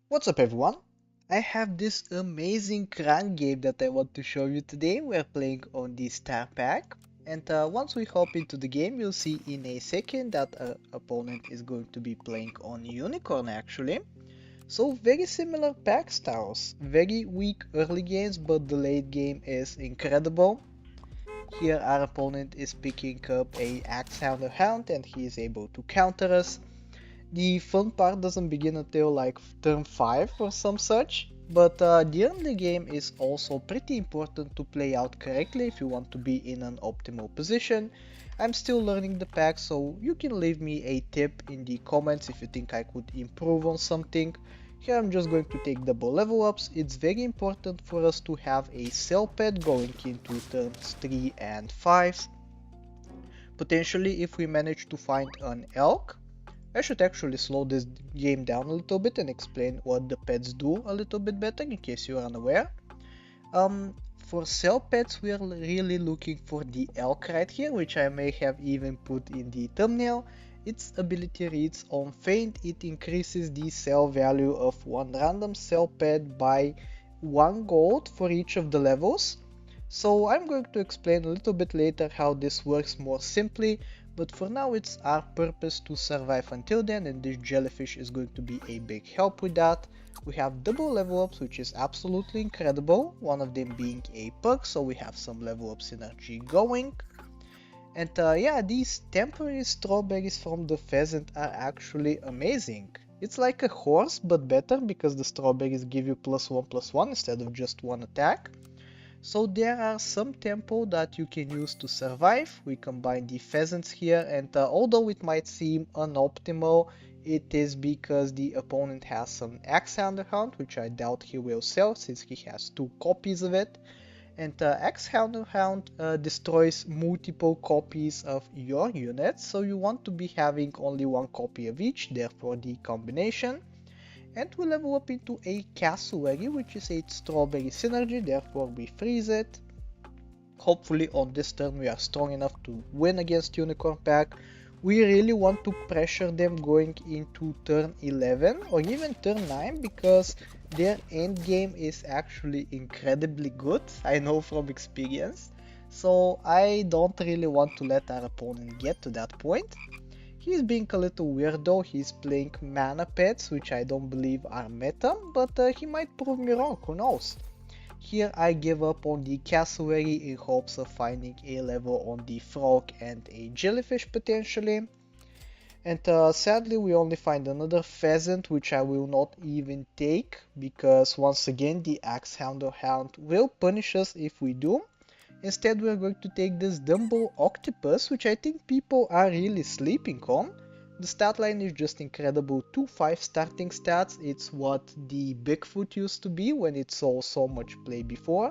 What's up everyone? I have this amazing crime game that I want to show you today. We're playing on the star pack, and once we hop into the game you'll see in a second that our opponent is going to be playing on unicorn actually. So very similar pack styles, very weak early games but the late game is incredible. Here our opponent is picking up a axe hound hound and he is able to counter us. The fun part doesn't begin until like turn 5 or some such, but the early game is also pretty important to play out correctly if you want to be in an optimal position. I'm still learning the pack, so you can leave me a tip in the comments if you think I could improve on something. Here I'm just going to take double level ups. It's very important for us to have a cell pad going into turns 3 and 5. Potentially if we manage to find an elk, I should actually slow this game down a little bit and explain what the pets do a little bit better in case you are unaware. For cell pets we are really looking for the elk right here, which I may have even put in the thumbnail. Its ability reads on faint, it increases the cell value of one random cell pet by 1 gold for each of the levels. So I'm going to explain a little bit later how this works more simply, but for now it's our purpose to survive until then, and this jellyfish is going to be a big help with that. We have double level ups, which is absolutely incredible, one of them being a perk, so we have some level up synergy going. And yeah, these temporary strawberries from the pheasant are actually amazing. It's like a horse but better because the strawberries give you +1/+1 instead of just one attack. So there are some tempo that you can use to survive. We combine the pheasants here, and although it might seem unoptimal, it is because the opponent has some axe hound hunt, which I doubt he will sell since he has 2 copies of it. And axe hound destroys multiple copies of your units, so you want to be having only 1 copy of each, therefore the combination. And we level up into a cassowary, which is a strawberry synergy, therefore we freeze it. Hopefully on this turn we are strong enough to win against unicorn pack. We really want to pressure them going into turn 11 or even turn 9 because their end game is actually incredibly good, I know from experience. So I don't really want to let our opponent get to that point. He's being a little weirdo, he's playing mana pets, which I don't believe are meta, but he might prove me wrong, who knows. Here I give up on the cassowary in hopes of finding a level on the frog and a jellyfish potentially. And sadly we only find another pheasant, which I will not even take, because once again the axe hound will punish us if we do. Instead we are going to take this Dumbo octopus, which I think people are really sleeping on. The stat line is just incredible, 2-5 starting stats, it's what the Bigfoot used to be when it saw so much play before.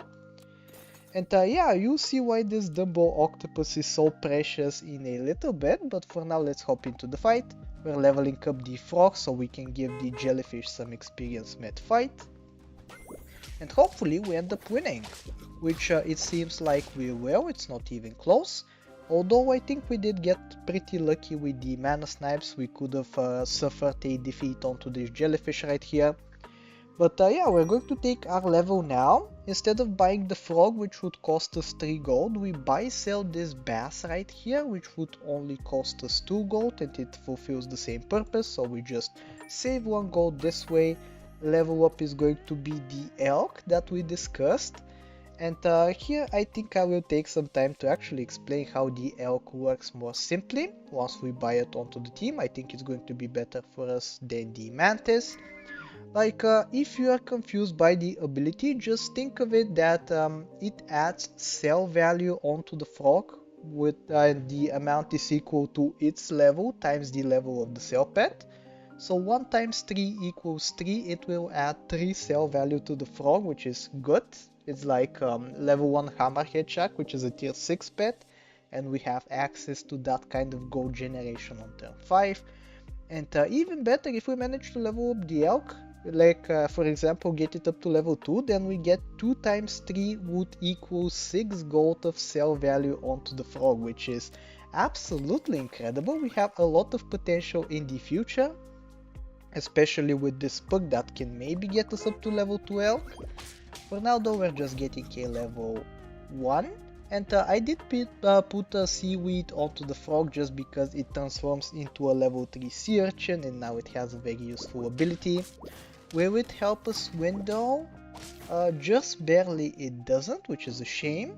And yeah, you'll see why this Dumbo octopus is so precious in a little bit, but for now let's hop into the fight. We're leveling up the frog so we can give the jellyfish some experience mid-fight. And hopefully we end up winning, which it seems like we will, it's not even close. Although I think we did get pretty lucky with the mana snipes, we could have suffered a defeat onto this jellyfish right here. But yeah, we're going to take our level now. Instead of buying the frog, which would cost us 3 gold, we buy-sell this bass right here, which would only cost us 2 gold, and it fulfills the same purpose, so we just save 1 gold this way. Level up is going to be the elk that we discussed, and here I think I will take some time to actually explain how the elk works more simply. Once we buy it onto the team, I think it's going to be better for us than the mantis. Like if you are confused by the ability, just think of it that it adds cell value onto the frog with the amount is equal to its level times the level of the cell pet. So 1 times 3 equals 3, it will add 3 cell value to the frog, which is good. It's like level 1 hammerhead shark, which is a tier 6 pet, and we have access to that kind of gold generation on turn 5. And even better, if we manage to level up the elk, like for example get it up to level 2, then we get 2 times 3 would equal 6 gold of cell value onto the frog, which is absolutely incredible. We have a lot of potential in the future. especially with this pug that can maybe get us up to level 12. For now though, we're just getting a level 1. And I did put a seaweed onto the frog just because it transforms into a level 3 sea urchin, and now it has a very useful ability. Will it help us win though? Just barely it doesn't, which is a shame,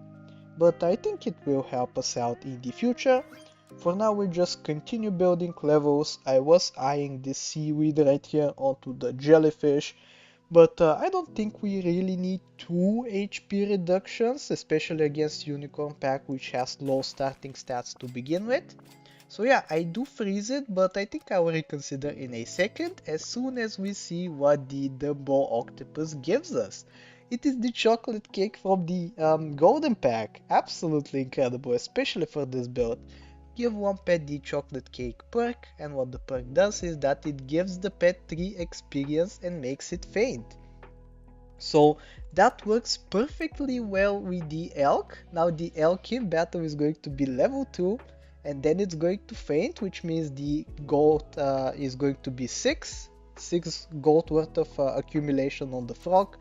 but I think it will help us out in the future. For now we'll just continue building levels. I was eyeing this seaweed right here onto the jellyfish, but I don't think we really need 2 HP reductions, especially against Unicorn Pack, which has low starting stats to begin with. So yeah, I do freeze it, but I think I will reconsider in a second as soon as we see what the Dumbo Octopus gives us. It is the chocolate cake from the Golden Pack. Absolutely incredible, especially for this build. Give one pet the chocolate cake perk, and what the perk does is that it gives the pet 3 experience and makes it faint. So that works perfectly well with the elk. Now the elk in battle is going to be level 2, and then it's going to faint, which means the gold is going to be 6 gold worth of accumulation on the frog,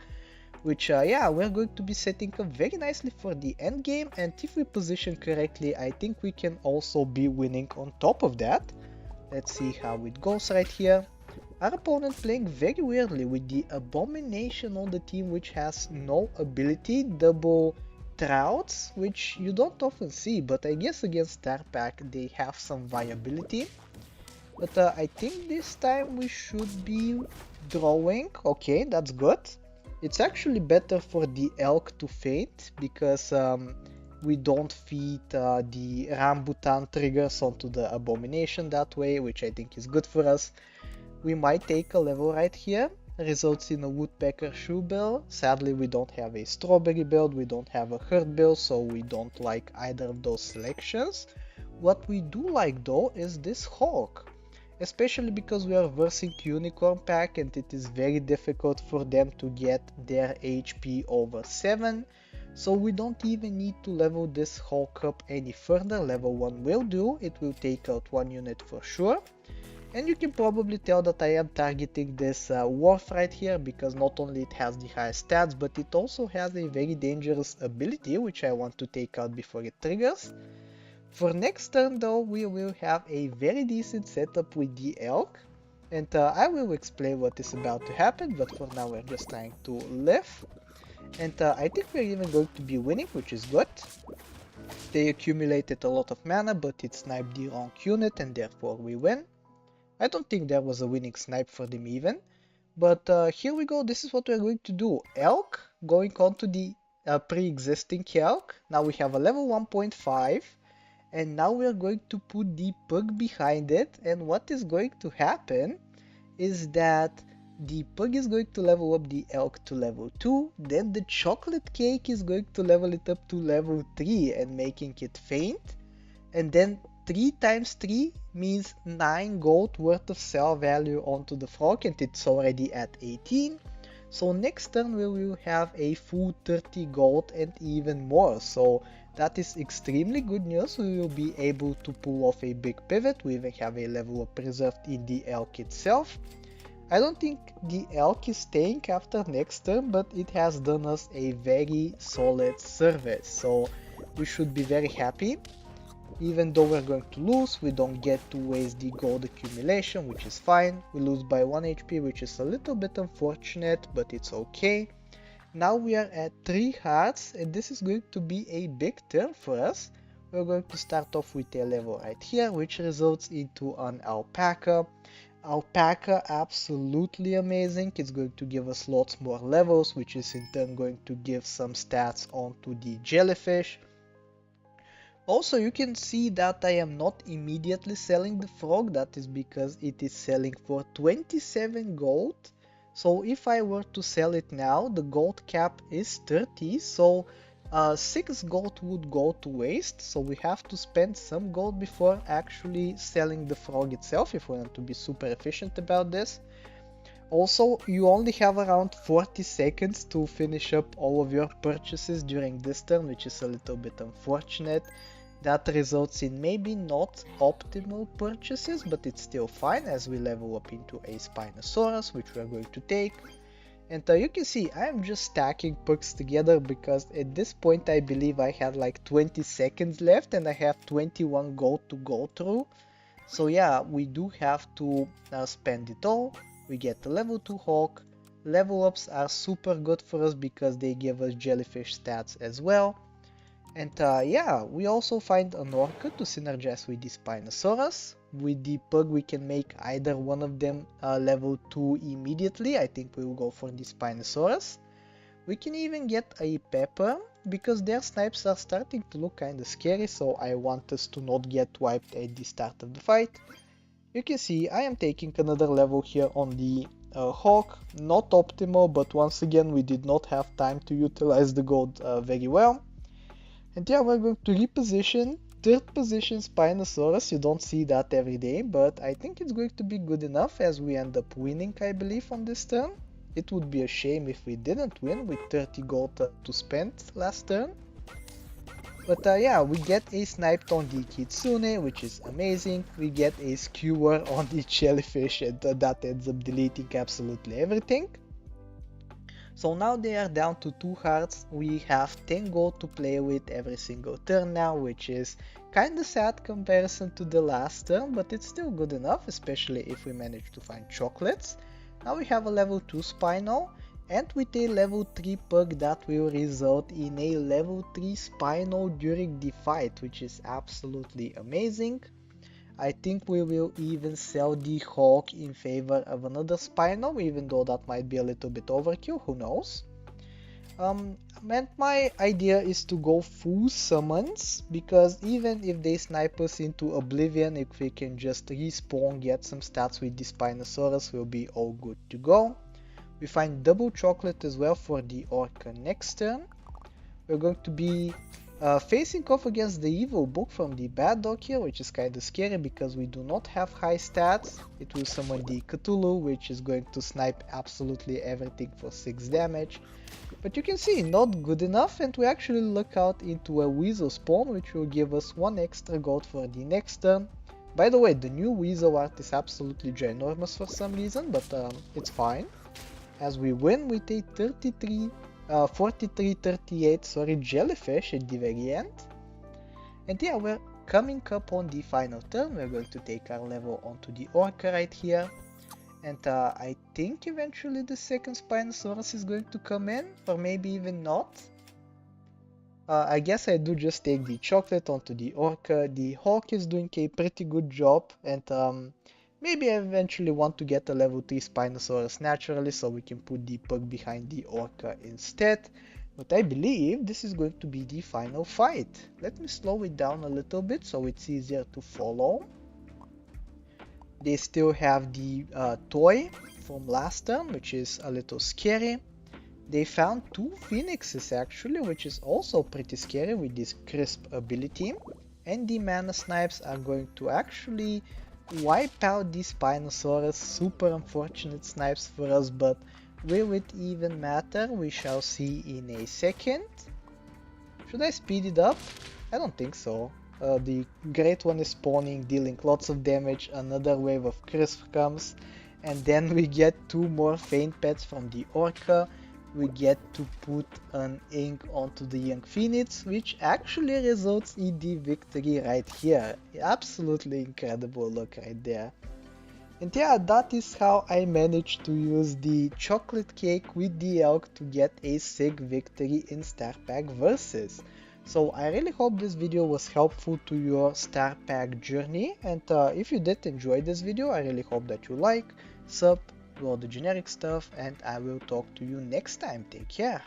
which yeah, we're going to be setting up very nicely for the end game, and if we position correctly, I think we can also be winning on top of that. Let's see how it goes right here. Our opponent playing very weirdly with the Abomination on the team, which has no ability, double Trouts, which you don't often see, but I guess against Star Pack they have some viability. But I think this time we should be drawing. Okay, that's good. It's actually better for the elk to faint because we don't feed the rambutan triggers onto the Abomination that way, which I think is good for us. We might take a level right here, results in a woodpecker shoe build. Sadly we don't have a strawberry build, we don't have a herd build, so we don't like either of those selections. What we do like though is this hawk, especially because we are versing Unicorn Pack and it is very difficult for them to get their HP over 7. So we don't even need to level this hawk up any further. Level 1 will do, it will take out 1 unit for sure. And you can probably tell that I am targeting this Wharf right here because not only it has the highest stats, but it also has a very dangerous ability which I want to take out before it triggers. For next turn though, we will have a very decent setup with the elk, and I will explain what is about to happen, but for now we're just trying to live. And I think we're even going to be winning, which is good. They accumulated a lot of mana, but it sniped the wrong unit and therefore we win. I don't think there was a winning snipe for them even, but here we go. This is what we're going to do. Elk going on to the pre-existing elk. Now we have a level 1.5. And now we are going to put the pug behind it, and what is going to happen is that the pug is going to level up the elk to level 2, then the chocolate cake is going to level it up to level 3 and making it faint, and then 3 times 3 means 9 gold worth of sell value onto the frog, and it's already at 18. So next turn we will have a full 30 gold and even more, so that is extremely good news. We will be able to pull off a big pivot. We even have a level up preserved in the elk itself. I don't think the elk is staying after next turn, but it has done us a very solid service, so we should be very happy. Even though we're going to lose, we don't get to waste the gold accumulation, which is fine. We lose by 1 HP, which is a little bit unfortunate, but it's okay. Now we are at 3 hearts, and this is going to be a big turn for us. We're going to start off with a level right here, which results into an alpaca. Alpaca, absolutely amazing. It's going to give us lots more levels, which is in turn going to give some stats onto the jellyfish. Also, you can see that I am not immediately selling the frog. That is because it is selling for 27 gold. So if I were to sell it now, the gold cap is 30. So 6 gold would go to waste. So we have to spend some gold before actually selling the frog itself if we want to be super efficient about this. Also, you only have around 40 seconds to finish up all of your purchases during this turn, which is a little bit unfortunate. That results in maybe not optimal purchases, but it's still fine as we level up into a Spinosaurus, which we are going to take. And you can see I am just stacking perks together because at this point I believe I had like 20 seconds left and I have 21 gold to go through. So yeah, we do have to spend it all. We get the level 2 Hawk. Level ups are super good for us because they give us jellyfish stats as well. And yeah, we also find an Orca to synergize with the Spinosaurus. With the Pug we can make either one of them level 2 immediately. I think we will go for the Spinosaurus. We can even get a Pepper because their snipes are starting to look kinda scary, so I want us to not get wiped at the start of the fight. You can see I am taking another level here on the Hawk. Not optimal, but once again we did not have time to utilize the gold very well. And yeah, we're going to reposition, third position Spinosaurus. You don't see that every day, but I think it's going to be good enough as we end up winning, I believe, on this turn. It would be a shame if we didn't win with 30 gold to spend last turn. But yeah, we get a sniped on the Kitsune, which is amazing. We get a skewer on the jellyfish, and that ends up deleting absolutely everything. So now they are down to 2 hearts. We have 10 gold to play with every single turn now, which is kinda sad comparison to the last turn, but it's still good enough, especially if we manage to find chocolates. Now we have a level 2 Spino, and with a level 3 Pug that will result in a level 3 Spino during the fight, which is absolutely amazing. I think we will even sell the Hawk in favor of another Spino, even though that might be a little bit overkill, who knows. And my idea is to go full summons, because even if they snipe us into oblivion, if we can just respawn, get some stats with the Spinosaurus, we'll be all good to go. We find double chocolate as well for the Orca next turn. We're going to be facing off against the evil book from the bad dog here, which is kinda scary because we do not have high stats. It will summon the Cthulhu, which is going to snipe absolutely everything for 6 damage. But you can see, not good enough, and we actually look out into a Weasel spawn, which will give us 1 extra gold for the next turn. By the way, the new Weasel art is absolutely ginormous for some reason, but it's fine. As we win with a 43-38 jellyfish at the very end. And yeah, we're coming up on the final turn. We're going to take our level onto the Orca right here. And I think eventually the second Spinosaurus is going to come in, or maybe even not. I guess I do just take the chocolate onto the Orca. The Hawk is doing a pretty good job, and maybe I eventually want to get a level 3 Spinosaurus naturally, so we can put the Pug behind the Orca instead. But I believe this is going to be the final fight. Let me slow it down a little bit so it's easier to follow. They still have the toy from last turn, which is a little scary. They found 2 phoenixes actually, which is also pretty scary with this crisp ability. And the mana snipes are going to actually wipe out the Spinosaurus. Super unfortunate snipes for us, but will it even matter? We shall see in a second. Should I speed it up? I don't think so. The great one is spawning, dealing lots of damage. Another wave of crisp comes, and then we get 2 more faint pets from the Orca. We get to put an ink onto the young phoenix, which actually results in the victory right here. Absolutely incredible look right there. And yeah, that is how I managed to use the chocolate cake with the elk to get a sick victory in Star Pack Versus. So I really hope this video was helpful to your Star Pack journey, and if you did enjoy this video, I really hope that you like, sub, do all the generic stuff, and I will talk to you next time. Take care.